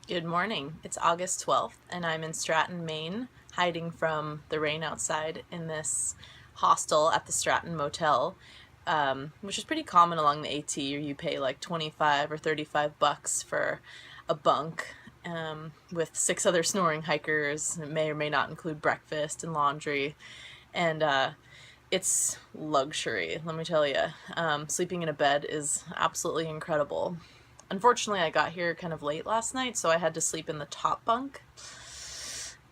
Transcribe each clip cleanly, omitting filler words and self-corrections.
Good morning. It's August 12th, and I'm in Stratton, Maine, hiding from the rain outside in this hostel at the Stratton Motel, which is pretty common along the AT. You pay like 25 or 35 bucks for a bunk with 6 other snoring hikers. It may or may not include breakfast and laundry, and it's luxury, let me tell you. Sleeping in a bed is absolutely incredible. Unfortunately, I got here kind of late last night, so I had to sleep in the top bunk.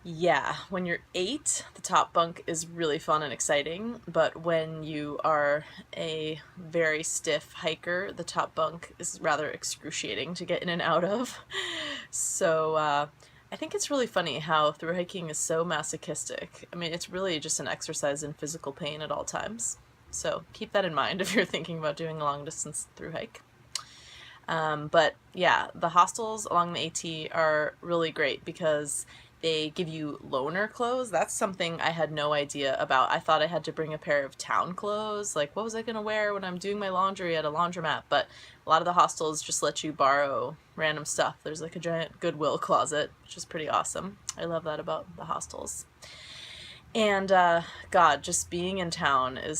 Yeah, when you're 8, the top bunk is really fun and exciting, but when you are a very stiff hiker, the top bunk is rather excruciating to get in and out of. So, I think it's really funny how thru hiking is so masochistic. I mean, it's really just an exercise in physical pain at all times. So keep that in mind if you're thinking about doing a long distance thru hike. But yeah, the hostels along the AT are really great because they give you loaner clothes. That's something I had no idea about. I thought I had to bring a pair of town clothes. Like, what was I going to wear when I'm doing my laundry at a laundromat? But a lot of the hostels just let you borrow random stuff. There's like a giant Goodwill closet, which is pretty awesome. I love that about the hostels. And God, just being in town is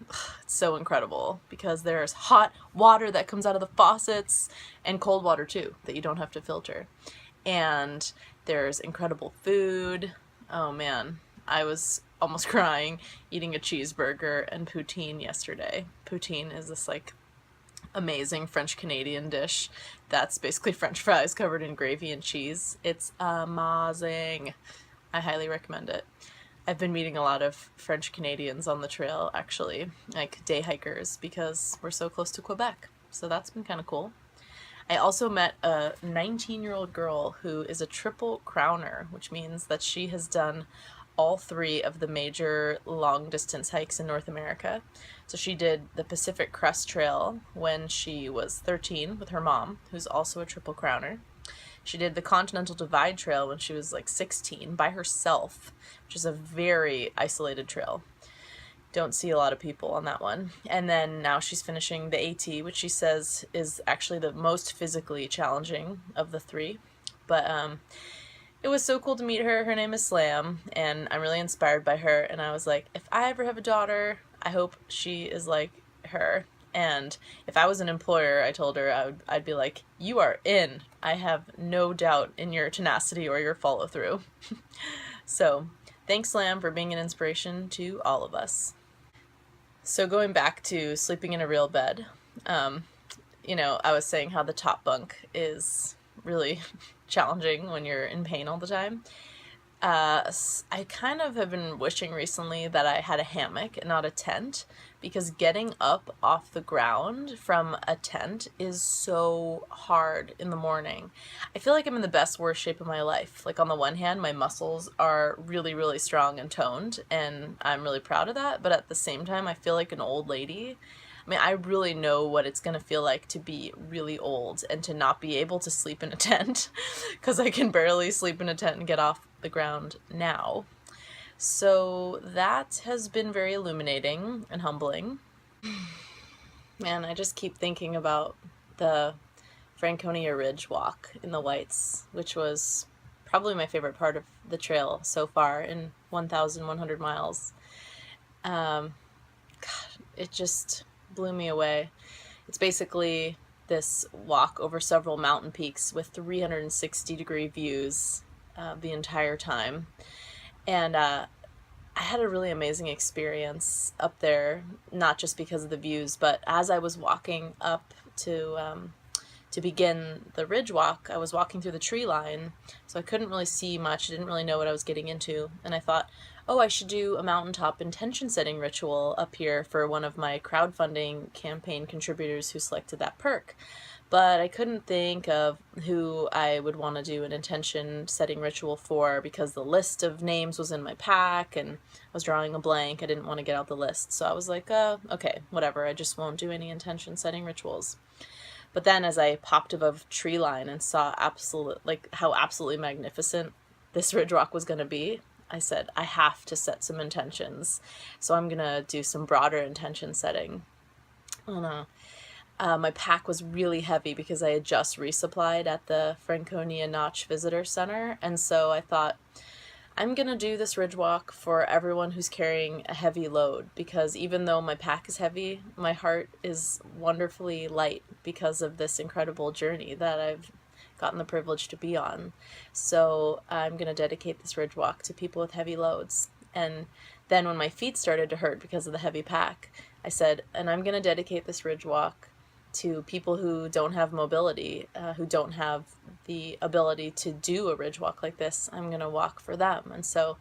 it's so incredible because there's hot water that comes out of the faucets and cold water too that you don't have to filter. And there's incredible food. Oh man, I was almost crying eating a cheeseburger and poutine yesterday. Poutine is this like amazing French Canadian dish that's basically French fries covered in gravy and cheese. It's amazing. I highly recommend it. I've been meeting a lot of French Canadians on the trail, actually, like day hikers, because we're so close to Quebec. So that's been kind of cool. I also met a 19-year-old girl who is a triple crowner, which means that she has done all 3 of the major long distance hikes in North America. So she did the Pacific Crest Trail when she was 13 with her mom, who's also a triple crowner. She did the Continental Divide Trail when she was like 16 by herself, which is a very isolated trail. Don't see a lot of people on that one. And then now she's finishing the AT, which she says is actually the most physically challenging of the 3. But it was so cool to meet her. Her name is Slam, and I'm really inspired by her. And I was like, if I ever have a daughter, I hope she is like her. And if I was an employer, I told her I'd be like, you are in. I have no doubt in your tenacity or your follow through. So thanks, Lam, for being an inspiration to all of us. So going back to sleeping in a real bed, I was saying how the top bunk is really challenging when you're in pain all the time. I kind of have been wishing recently that I had a hammock and not a tent, because getting up off the ground from a tent is so hard in the morning. I feel like I'm in the best, worst shape of my life. Like, on the one hand, my muscles are really, really strong and toned, and I'm really proud of that, but at the same time, I feel like an old lady. I mean, I really know what it's going to feel like to be really old and to not be able to sleep in a tent, because I can barely sleep in a tent and get off the ground now. So that has been very illuminating and humbling. Man, I just keep thinking about the Franconia Ridge walk in the Whites, which was probably my favorite part of the trail so far in 1,100 miles. God, it just blew me away. It's basically this walk over several mountain peaks with 360-degree views the entire time. And I had a really amazing experience up there, not just because of the views, but as I was walking up to begin the ridge walk, I was walking through the tree line, so I couldn't really see much. I didn't really know what I was getting into, and I thought, oh, I should do a mountaintop intention setting ritual up here for one of my crowdfunding campaign contributors who selected that perk. But I couldn't think of who I would want to do an intention setting ritual for, because the list of names was in my pack and I was drawing a blank. I didn't want to get out the list. So I was like, okay, whatever. I just won't do any intention setting rituals. But then as I popped above tree line and saw how absolutely magnificent this ridge walk was going to be, I said, I have to set some intentions. So I'm going to do some broader intention setting. Oh no. My pack was really heavy because I had just resupplied at the Franconia Notch Visitor Center, and so I thought, I'm gonna do this ridge walk for everyone who's carrying a heavy load, because even though my pack is heavy, my heart is wonderfully light because of this incredible journey that I've gotten the privilege to be on. So I'm gonna dedicate this ridge walk to people with heavy loads. And then when my feet started to hurt because of the heavy pack, I said, and I'm gonna dedicate this ridge walk to people who don't have mobility, who don't have the ability to do a ridge walk like this. I'm going to walk for them. And so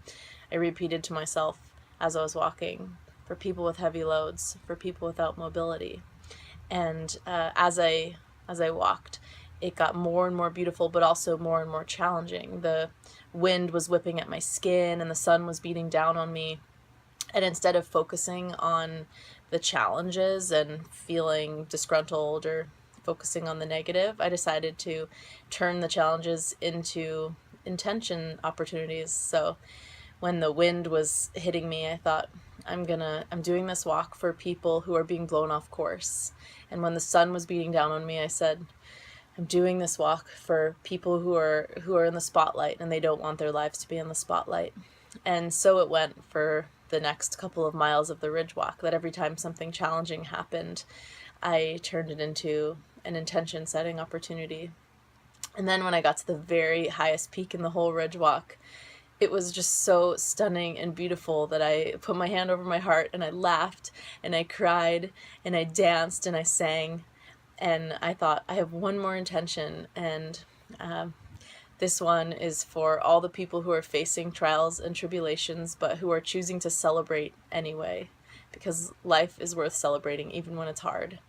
I repeated to myself as I was walking, for people with heavy loads, for people without mobility. And as I walked, it got more and more beautiful, but also more and more challenging. The wind was whipping at my skin and the sun was beating down on me. And instead of focusing on the challenges and feeling disgruntled or focusing on the negative, I decided to turn the challenges into intention opportunities. So when the wind was hitting me, I thought, I'm doing this walk for people who are being blown off course. And when the sun was beating down on me, I said, I'm doing this walk for people who are in the spotlight and they don't want their lives to be in the spotlight. And so it went for the next couple of miles of the ridge walk, that every time something challenging happened, I turned it into an intention setting opportunity. And then when I got to the very highest peak in the whole ridge walk, it was just so stunning and beautiful that I put my hand over my heart and I laughed and I cried and I danced and I sang. And I thought, I have one more intention, and this one is for all the people who are facing trials and tribulations, but who are choosing to celebrate anyway, because life is worth celebrating even when it's hard.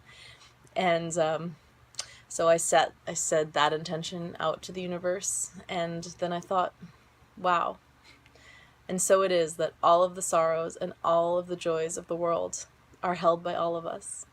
And so I said that intention out to the universe, and then I thought, wow. And so it is that all of the sorrows and all of the joys of the world are held by all of us.